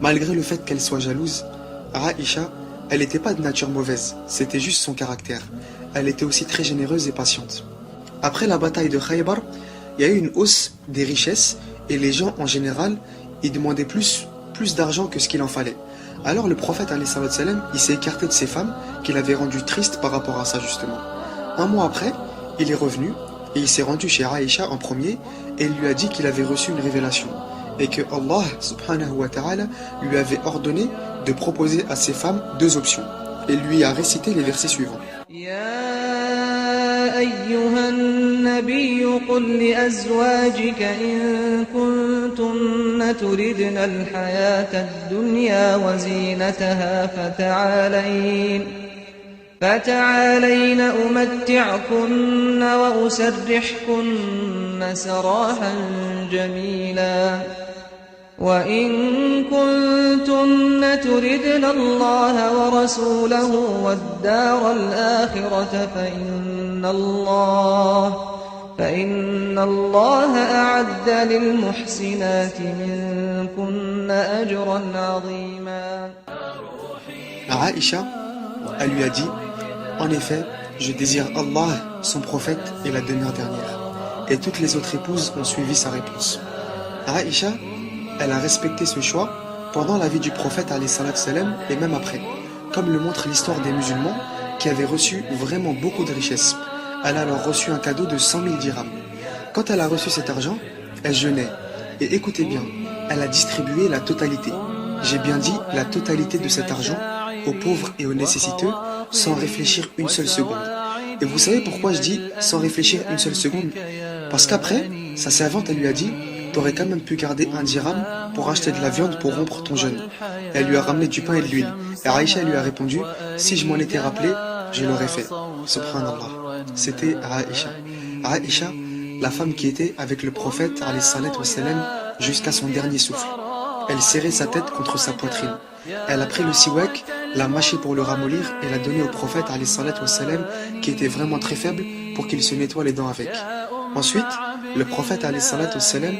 Malgré le fait qu'elle soit jalouse, Aïcha, elle n'était pas de nature mauvaise, c'était juste son caractère. Elle était aussi très généreuse et patiente. Après la bataille de Khaybar, il y a eu une hausse des richesses et les gens en général, ils demandaient plus d'argent que ce qu'il en fallait. Alors le prophète alayhi salam, il s'est écarté de ses femmes qu'il avait rendues tristes par rapport à ça justement. Un mois après, il est revenu et il s'est rendu chez Aïcha en premier et il lui a dit qu'il avait reçu une révélation et que Allah subhanahu wa ta'ala lui avait ordonné de proposer à ses femmes deux options et lui a récité les versets suivants. أيها النبي قل لأزواجك إن كنتن تردن الحياة الدنيا وزينتها فتعالين أمتعكن وأسرحكن سراحا جميلا وإن كنتن تردن الله ورسوله والدار الآخرة فإن الله أعد للمحسنات منكن أجرا عظيما. Aïcha, elle lui a dit, en effet, je désire Allah, son prophète et la demeure dernière. Et toutes les autres épouses ont suivi sa réponse. Aïcha, elle a respecté ce choix pendant la vie du prophète alayhi salam et même après, comme le montre l'histoire des musulmans qui avaient reçu vraiment beaucoup de richesses. Elle a alors reçu un cadeau de 100 000 dirhams. Quand elle a reçu cet argent, elle jeûnait. Et écoutez bien, elle a distribué la totalité. J'ai bien dit la totalité de cet argent aux pauvres et aux nécessiteux sans réfléchir une seule seconde. Et vous savez pourquoi je dis sans réfléchir une seule seconde? Parce qu'après, sa servante, elle lui a dit, t'aurais quand même pu garder un dirham pour acheter de la viande pour rompre ton jeûne. Elle lui a ramené du pain et de l'huile. Et Aïcha lui a répondu, si je m'en étais rappelé, je l'aurais fait. Subhanallah. C'était Aïcha. Aïcha, la femme qui était avec le prophète alayhi salatu wassalam jusqu'à son dernier souffle. Elle serrait sa tête contre sa poitrine. Elle a pris le siwak, l'a mâché pour le ramollir et l'a donné au prophète alayhi salatu wassalam qui était vraiment très faible pour qu'il se nettoie les dents avec. Ensuite, le prophète alayhi salatu wassalam,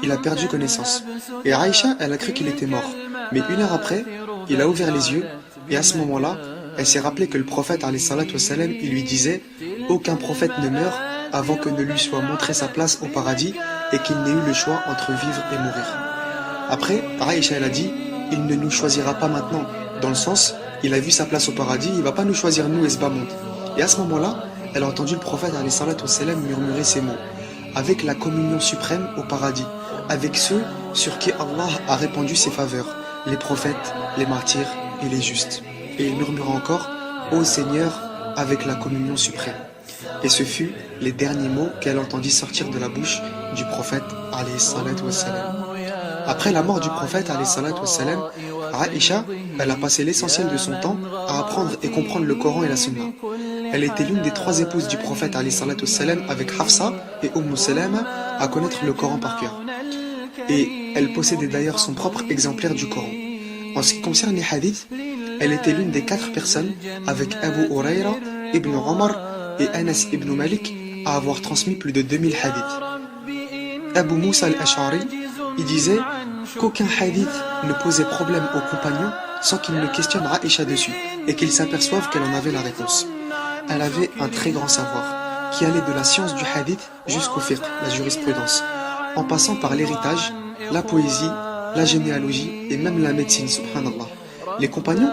il a perdu connaissance. Et Aïcha, elle a cru qu'il était mort. Mais une heure après, il a ouvert les yeux et à ce moment-là, elle s'est rappelé que le prophète alayhi salatu wassalam, il lui disait « Aucun prophète ne meurt avant que ne lui soit montré sa place au paradis et qu'il n'ait eu le choix entre vivre et mourir. » Après, Aïcha, elle a dit « Il ne nous choisira pas maintenant. » Dans le sens, il a vu sa place au paradis, il ne va pas nous choisir nous et ce bas monde. Et à ce moment-là, elle a entendu le prophète alayhi salatu wassalam murmurer ces mots « Avec la communion suprême au paradis, avec ceux sur qui Allah a répandu ses faveurs, les prophètes, les martyrs et les justes. » Et il murmura encore « Ô Seigneur, avec la communion suprême. » Et ce fut les derniers mots qu'elle entendit sortir de la bouche du prophète alayhi salatu wassalam. Après la mort du prophète alayhi salatu wassalam, Aïcha, elle a passé l'essentiel de son temps à apprendre et comprendre le Coran et la Sunna. Elle était l'une des trois épouses du prophète alayhi salatu wassalam avec Hafsa et Salama à connaître le Coran par cœur. Et elle possédait d'ailleurs son propre exemplaire du Coran. En ce qui concerne les hadiths, elle était l'une des 4 personnes avec Abu Huraira, Ibn Omar et Anas ibn Malik à avoir transmis plus de 2000 hadiths. Abu Musa al-Ash'ari, il disait qu'aucun hadith ne posait problème aux compagnons sans qu'ils ne questionnent Aïcha dessus et qu'ils s'aperçoivent qu'elle en avait la réponse. Elle avait un très grand savoir qui allait de la science du hadith jusqu'au fiqh, la jurisprudence, en passant par l'héritage, la poésie, la généalogie et même la médecine, subhanallah. Les compagnons,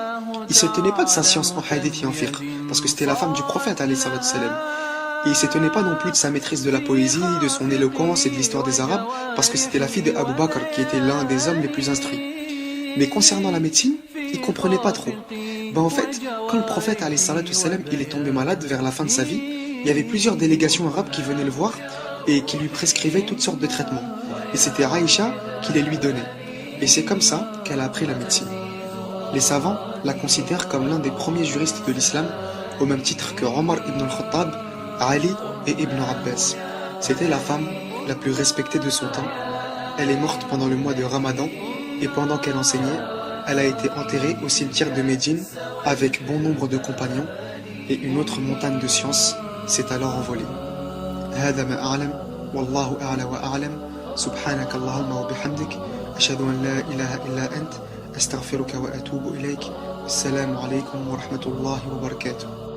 ils se tenaient pas de sa science en hadith et en fiqh, parce que c'était la femme du prophète, alayhi salatu wassalam. Et ils se tenaient pas non plus de sa maîtrise de la poésie, de son éloquence et de l'histoire des Arabes, parce que c'était la fille de Abu Bakr, qui était l'un des hommes les plus instruits. Mais concernant la médecine, ils comprenaient pas trop. En fait, quand le prophète, alayhi salatu wassalam, il est tombé malade vers la fin de sa vie, il y avait plusieurs délégations arabes qui venaient le voir et qui lui prescrivaient toutes sortes de traitements. Et c'était Aïcha qui les lui donnait. Et c'est comme ça qu'elle a appris la médecine. Les savants la considèrent comme l'un des premiers juristes de l'islam, au même titre que Omar ibn al-Khattab, Ali et Ibn Abbas. C'était la femme la plus respectée de son temps. Elle est morte pendant le mois de Ramadan et pendant qu'elle enseignait, elle a été enterrée au cimetière de Médine avec bon nombre de compagnons et une autre montagne de science s'est alors envolée. هذا ما أعلم والله أعلى وأعلم سبحانك اللهم وبحمدك أشهد أن لا إله إلا أنت أستغفرك وأتوب إليك. السلام عليكم ورحمة الله وبركاته.